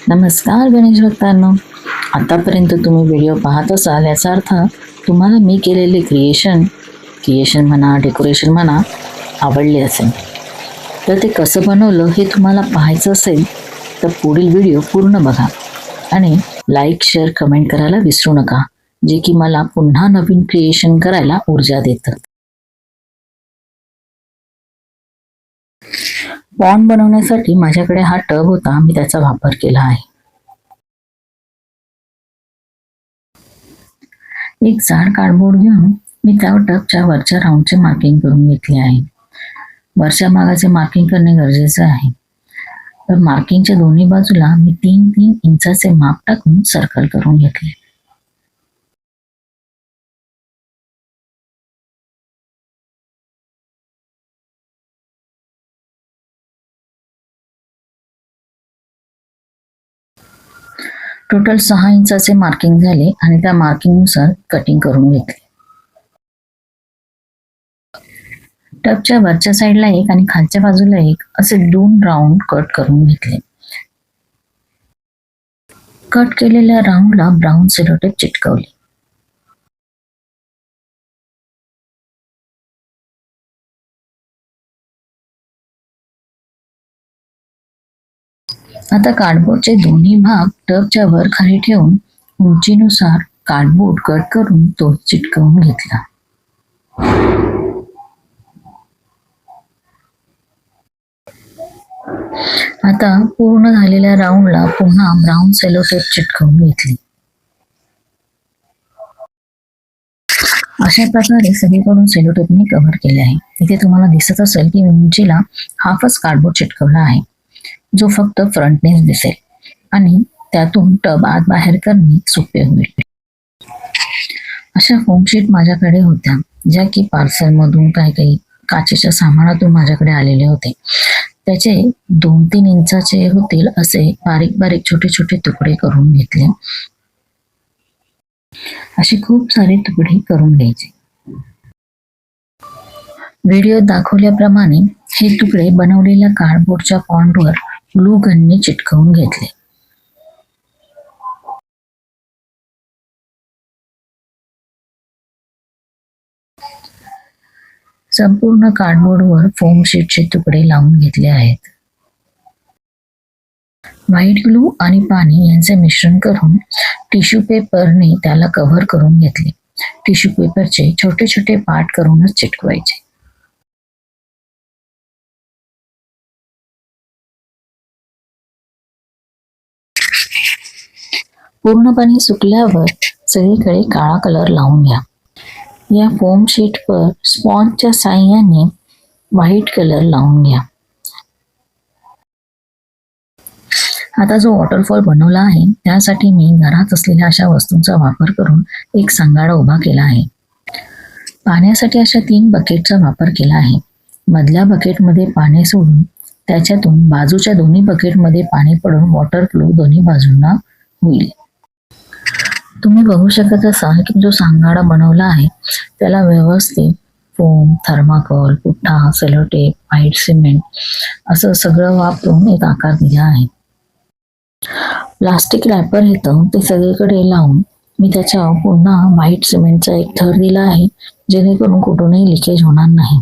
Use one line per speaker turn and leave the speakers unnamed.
नमस्कार गणेश भक्तांनो, आतापर्यंत तुम्ही व्हिडिओ पाहत असाल याचा अर्थ तुम्हाला मी केलेले क्रिएशन म्हणा, डेकोरेशन म्हणा आवडले असेल. तर ते कसं बनवलं हे तुम्हाला पाहायचं असेल तर पुढील व्हिडिओ पूर्ण बघा आणि लाईक, शेअर, कमेंट करायला विसरू नका, जे की मला पुन्हा नवीन क्रिएशन करायला ऊर्जा देतं. पॉन्ड बनवण्यासाठी माझ्याकडे हा टब होता, मी त्याचा वापर केला आहे. एक जाड कार्डबोर्ड घेऊन मी त्या टबच्या वरच्या राऊंडचे मार्किंग करून घेतले आहे. वरच्या भागाचे मार्किंग करणे गरजेचे आहे. तर मार्किंगच्या दोन्ही बाजूला मी 3-3 इंचाचे माप टाकून सर्कल करून घेतले. टोटल 6 इंचाचे मार्किंग झाले आणि त्या मार्किंगनुसार कटिंग करून घेतले. टबच्या वरच्या साईडला एक आणि खालच्या बाजूला एक असे 2 राऊंड कट करून घेतले. कट केलेल्या राऊंडला ब्राऊन सेलोटेप चिटकवले. आता कार्डबोर्डचे दोन्ही भाग टबच्या वर खाली ठेवून उंचीनुसार कार्डबोर्ड कट करून तो चिटकवून घेतला. आता पूर्ण झालेल्या राऊंडला पुन्हा ब्राऊन सेलोटेप चिटकवून घेतली. अशा प्रकारे सगळीकडून सेलोटेपने कव्हर केले आहे. इथे तुम्हाला दिसत असेल की उंचीला हाफच कार्डबोर्ड चिटकवला आहे, जो फक्त फ्रंटनेच दिसेल आणि त्यातून टब आत बाहेर करणे सोपे होईल. अशा फोमशीट माझ्याकडे होत्या, ज्या की पार्सल मधून काही काचेच्या सामानातून माझ्याकडे आलेले होते. त्याचे 2-3 इंचाचे होतील असे बारीक बारीक छोटे छोटे तुकडे करून घेतले. असे खूप सारे तुकडे करून घ्यायचे. व्हिडिओ दाखवल्याप्रमाणे हे तुकडे बनवलेल्या कार्डबोर्डच्या पॉन्डवर ग्लू गनने चिटकवून घेतले. संपूर्ण कार्डबोर्डवर फोम शीटचे तुकडे लावून घेतले आहेत. व्हाईट ग्लू आणि पाणी यांचे मिश्रण करून टिश्यू पेपरने त्याला कव्हर करून घेतले. टिश्यू पेपरचे छोटे छोटे पार्ट करूनच चिटकवायचे. पूर्णपणे सुकल्यावर सगळीकडे काळा कलर लावून घ्या. या फोम शीटवर स्पॉन्जच्या साहाय्याने व्हाईट कलर लावून घ्या. आता जो वॉटरफॉल बनवला आहे त्यासाठी मी घरात असलेल्या अशा वस्तूंचा वापर करून एक सांगाडा उभा केला आहे. पाण्यासाठी अशा 3 बकेटचा वापर केला आहे. मधल्या बकेटमध्ये पाणी सोडून त्याच्यातून बाजूच्या दोन्ही बकेटमध्ये पाणी पडून वॉटर फ्लो दोन्ही बाजूंना होईल. तुम्ही बघू शकत असाल की जो सांगाडा बनवला आहे त्याला व्यवस्थित फोम, थर्माकोल, पुठ्ठा, सेलोटेप, व्हाईट सिमेंट असं सगळं वापरून एक आकार दिला आहे. प्लास्टिक रॅपर येतं ते सगळीकडे लावून मी त्याच्या पुन्हा व्हाईट सिमेंटचा एक थर दिला आहे, जेणेकरून कुठूनही लिकेज होणार नाही.